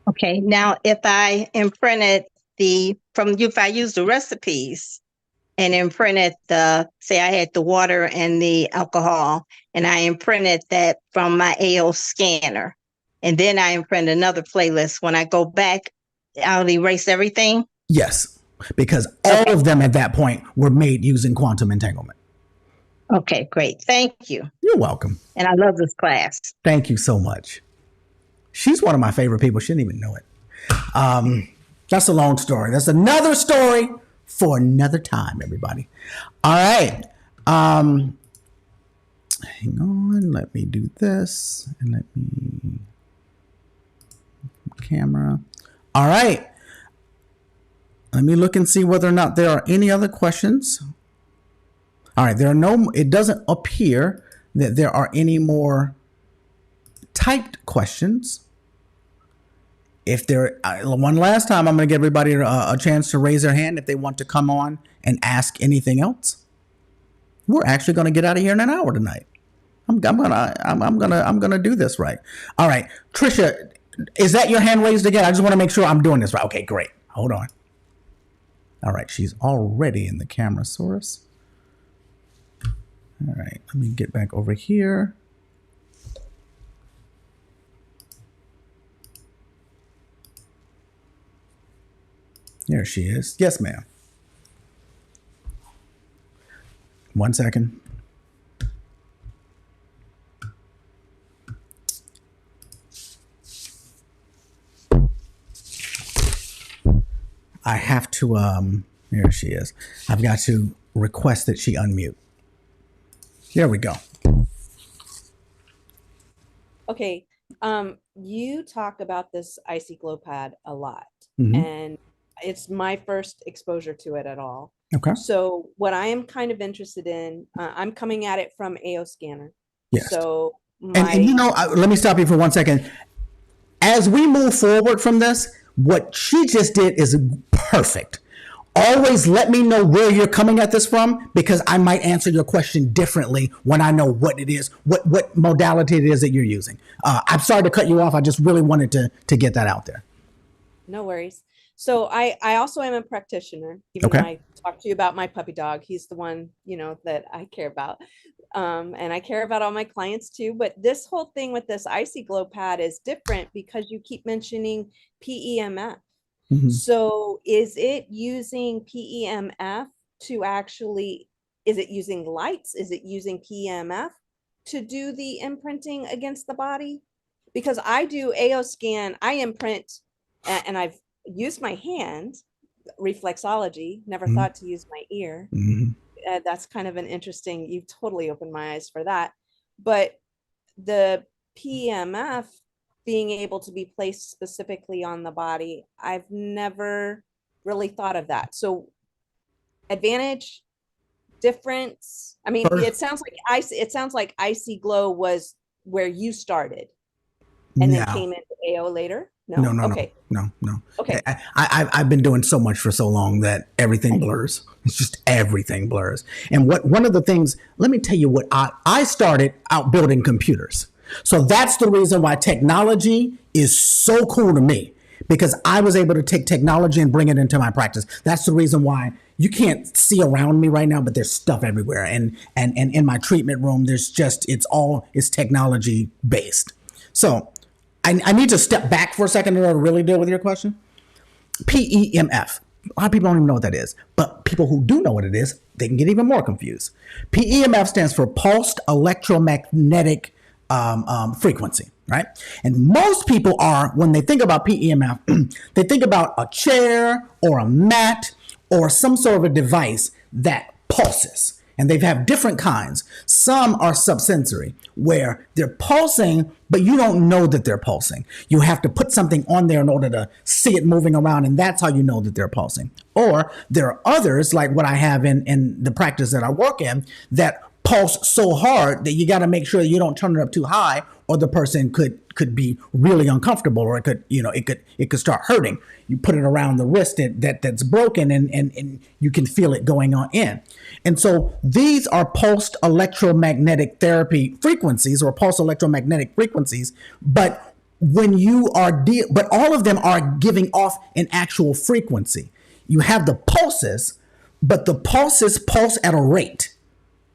Okay. Now, if I imprinted if I use the recipes and imprinted say I had the water and the alcohol, and I imprinted that from my AO scanner, and then I imprint another playlist. When I go back, I'll erase everything? Yes, because all of them at that point were made using quantum entanglement. Okay, great. Thank you. You're welcome. And I love this class. Thank you so much. She's one of my favorite people. She didn't even know it. That's a long story. That's another story for another time, everybody. All right. Hang on. Let me do this. And let me... camera. All right. Let me look and see whether or not there are any other questions. All right. It doesn't appear that there are any more typed questions. If there, one last time, I'm going to give everybody a chance to raise their hand if they want to come on and ask anything else. We're actually going to get out of here in an hour tonight. I'm gonna do this right. All right, Trisha, is that your hand raised again? I just want to make sure I'm doing this right. Okay, great. Hold on. All right, she's already in the camera source. All right, let me get back over here. There she is. Yes, ma'am. 1 second. I have to, there she is. I've got to request that she unmute. There we go. Okay. You talk about this Icy Glow Pad a lot, Mm-hmm. and it's my first exposure to it at all. Okay. So what I am kind of interested in, I'm coming at it from AO Scanner. Yes. So and you know, let me stop you for 1 second. As we move forward from this, what she just did is perfect. Always let me know where you're coming at this from, because I might answer your question differently when I know what it is, what modality it is that you're using. I'm sorry to cut you off. I just really wanted to get that out there. No worries. So I also am a practitioner, even Okay. though I talk to you about my puppy dog. He's the one, that I care about. And I care about all my clients too. But this whole thing with this Icy Glow pad is different because you keep mentioning PEMF. Mhm. So is it using PEMF to actually, is it using lights? Is it using PEMF to do the imprinting against the body? Because I do AO scan, I imprint, and I've used my hand, reflexology, never Mhm. thought to use my ear. Mhm. That's kind of an interesting, you've totally opened my eyes for that. But the PEMF being able to be placed specifically on the body, I've never really thought of that. So advantage, difference. I mean, First- it sounds like Icy Glow was where you started and then No. came into AO later. No. Okay. No. Okay. I've been doing so much for so long that everything blurs. It's just everything blurs. And one of the things, let me tell you what I started out building computers. So that's the reason why technology is so cool to me, because I was able to take technology and bring it into my practice. That's the reason why you can't see around me right now, but there's stuff everywhere. And in my treatment room, there's just, it's technology based. So I need to step back for a second in order to really deal with your question. PEMF. A lot of people don't even know what that is, but people who do know what it is, they can get even more confused. PEMF stands for pulsed electromagnetic frequency, right? And most people when they think about PEMF, they think about a chair or a mat or some sort of a device that pulses. And they have different kinds. Some are subsensory, where they're pulsing, but you don't know that they're pulsing. You have to put something on there in order to see it moving around, and that's how you know that they're pulsing. Or there are others, like what I have in the practice that I work in, that pulse so hard that you got to make sure that you don't turn it up too high, or the person could be really uncomfortable, or it could start hurting. You put it around the wrist that's broken, and you can feel it going on in. And so these are pulsed electromagnetic therapy frequencies, or pulse electromagnetic frequencies. But but all of them are giving off an actual frequency. You have the pulses, but the pulses pulse at a rate,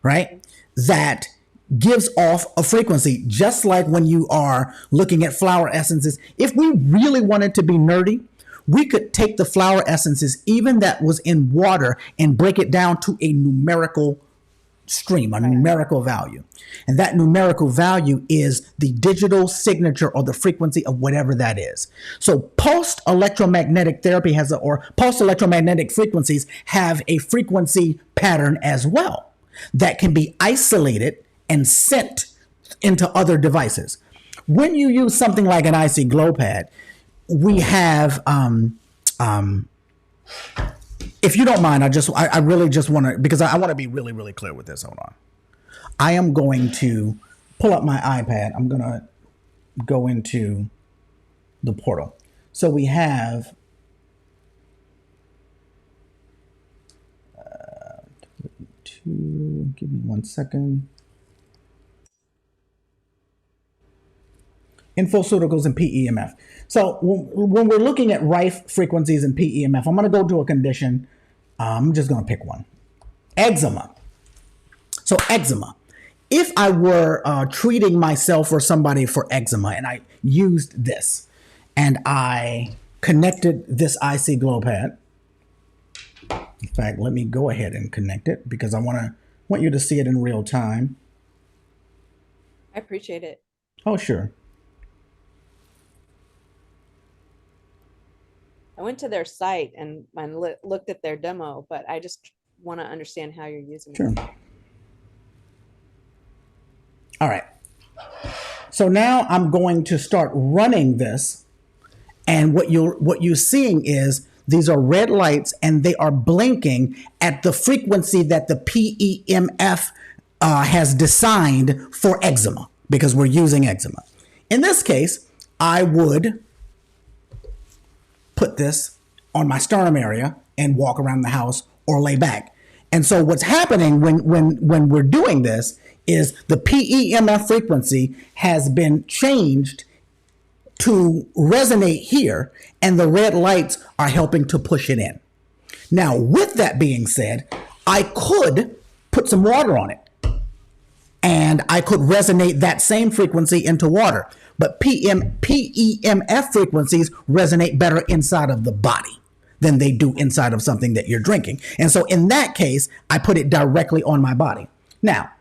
right? That gives off a frequency, just like when you are looking at flower essences. If we really wanted to be nerdy, we could take the flower essences, even that was in water, and break it down to a numerical stream, a numerical value. And that numerical value is the digital signature or the frequency of whatever that is. So pulsed electromagnetic therapy or pulsed electromagnetic frequencies have a frequency pattern as well that can be isolated and sent into other devices. When you use something like an Icy Glow pad, we have, if you don't mind, I really just want to, because I want to be really, really clear with this. Hold on. I am going to pull up my iPad. I'm going to go into the portal. So we have, give me 1 second. Infoceuticals and PEMF. So when we're looking at Rife frequencies and PEMF, I'm going to go to a condition. I'm just going to pick one. Eczema. So eczema. If I were treating myself or somebody for eczema, and I used this, and I connected this Icy Glow pad. In fact, let me go ahead and connect it, because I want you to see it in real time. I appreciate it. Oh, sure. I went to their site and looked at their demo, but I just want to understand how you're using Sure. it. All right. So now I'm going to start running this, and what you're seeing is these are red lights, and they are blinking at the frequency that the PEMF has designed for eczema, because we're using eczema. In this case, I would put this on my sternum area and walk around the house or lay back. And so what's happening when we're doing this is the PEMF frequency has been changed to resonate here, and the red lights are helping to push it in. Now, with that being said, I could put some water on it and I could resonate that same frequency into water. But PEMF frequencies resonate better inside of the body than they do inside of something that you're drinking. And so in that case, I put it directly on my body. Now,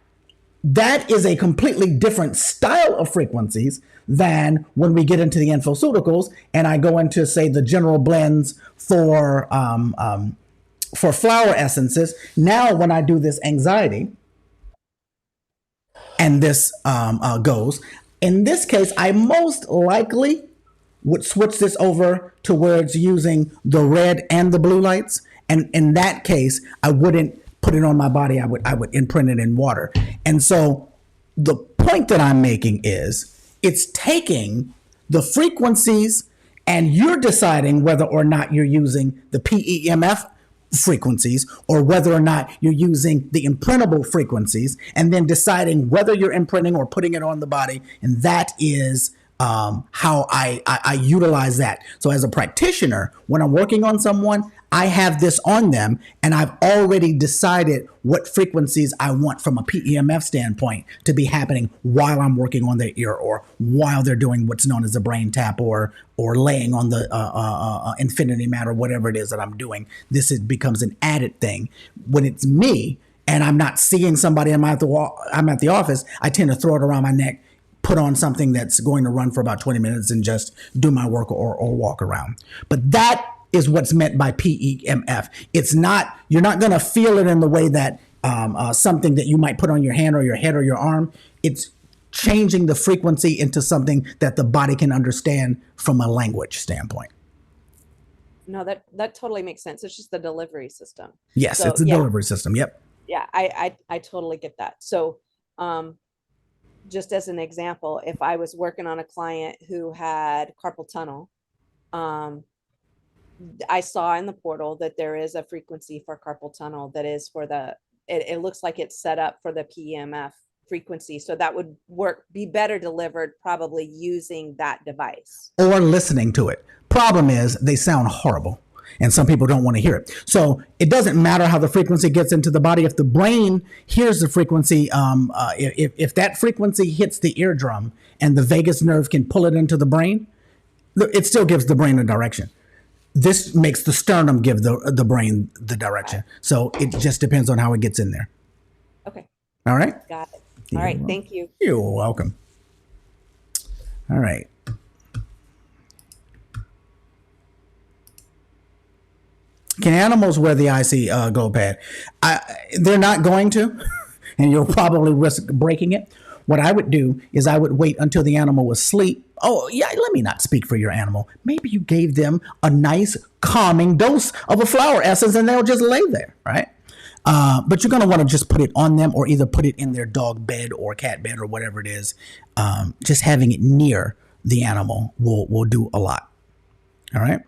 that is a completely different style of frequencies than when we get into the infoceuticals and I go into, say, the general blends for flower essences. Now, when I do this anxiety and this goes, in this case, I most likely would switch this over to where it's using the red and the blue lights. And in that case, I wouldn't put it on my body. I would imprint it in water. And so the point that I'm making is it's taking the frequencies and you're deciding whether or not you're using the PEMF frequencies or whether or not you're using the imprintable frequencies and then deciding whether you're imprinting or putting it on the body. And that is how I utilize that. So as a practitioner, when I'm working on someone, I have this on them and I've already decided what frequencies I want from a PEMF standpoint to be happening while I'm working on their ear or while they're doing what's known as a brain tap or laying on the infinity mat or whatever it is that I'm doing. Becomes an added thing. When it's me and I'm not seeing somebody, I'm at the office, I tend to throw it around my neck, put on something that's going to run for about 20 minutes and just do my work or walk around. But that is what's meant by PEMF. It's not, you're not going to feel it in the way that something that you might put on your hand or your head or your arm. It's changing the frequency into something that the body can understand from a language standpoint. No, that totally makes sense. It's just the delivery system. Yes, So, it's a yeah. delivery system. Yep. Yeah, I totally get that. So, just as an example, if I was working on a client who had carpal tunnel, I saw in the portal that there is a frequency for carpal tunnel that is for it looks like it's set up for the PEMF frequency. So that would be better delivered probably using that device. Or listening to it. Problem is they sound horrible and some people don't want to hear it. So it doesn't matter how the frequency gets into the body. If the brain hears the frequency, if that frequency hits the eardrum and the vagus nerve can pull it into the brain, it still gives the brain a direction. This makes the sternum give the brain the direction. So it just depends on how it gets in there. Okay, All right? got it. All right, thank you. You're welcome. All right. Can animals wear the IC glow pad? They're not going to, and you'll probably risk breaking it. What I would do is I would wait until the animal was asleep. Oh, yeah, let me not speak for your animal. Maybe you gave them a nice calming dose of a flower essence and they'll just lay there, right? But you're going to want to just put it on them or either put it in their dog bed or cat bed or whatever it is. Just having it near the animal will do a lot. All right.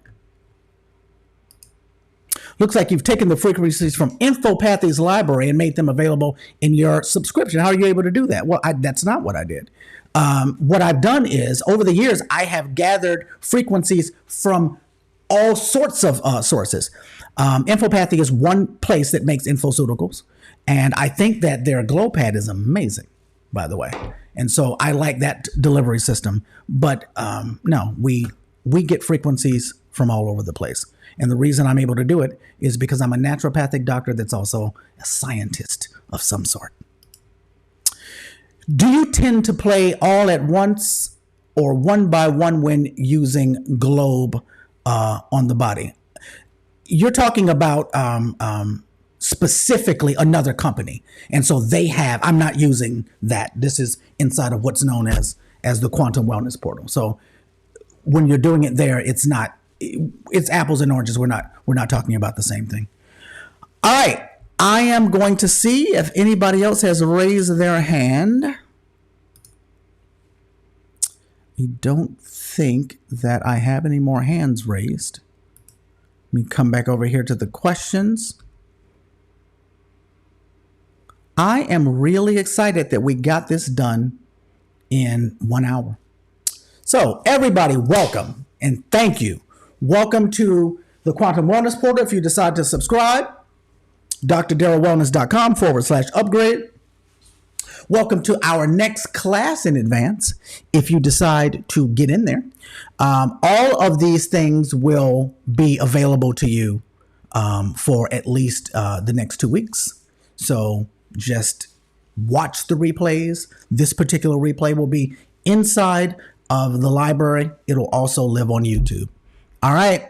Looks like you've taken the frequencies from Infopathy's library and made them available in your subscription. How are you able to do that? Well, that's not what I did. What I've done is, over the years, I have gathered frequencies from all sorts of sources. Infopathy is one place that makes infoceuticals, and I think that their glow pad is amazing, by the way. And so I like that delivery system. But no, we get frequencies from all over the place. And the reason I'm able to do it is because I'm a naturopathic doctor that's also a scientist of some sort. Do you tend to play all at once or one by one when using Globe on the body? You're talking about specifically another company. And so they have, I'm not using that. This is inside of what's known as the Quantum Wellness Portal. So when you're doing it there, it's apples and oranges. We're not talking about the same thing. All right. I am going to see if anybody else has raised their hand. I don't think that I have any more hands raised. Let me come back over here to the questions. I am really excited that we got this done in 1 hour. So everybody, welcome and thank you. Welcome to the Quantum Wellness Portal if you decide to subscribe. drdarrellwellness.com/upgrade. Welcome to our next class in advance if you decide to get in there. All of these things will be available to you for at least the next 2 weeks. So just watch the replays. This particular replay will be inside of the library. It'll also live on YouTube. All right.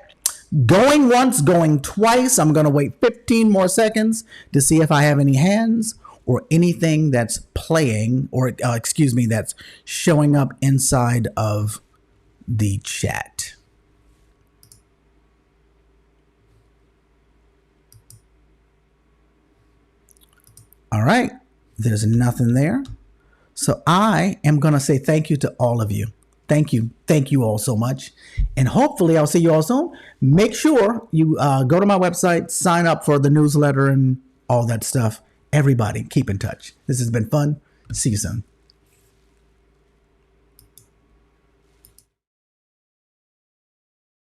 Going once, going twice. I'm going to wait 15 more seconds to see if I have any hands or anything that's playing or, that's showing up inside of the chat. All right. There's nothing there. So I am going to say thank you to all of you. Thank you. Thank you all so much. And hopefully I'll see you all soon. Make sure you go to my website, sign up for the newsletter and all that stuff. Everybody, keep in touch. This has been fun. See you soon.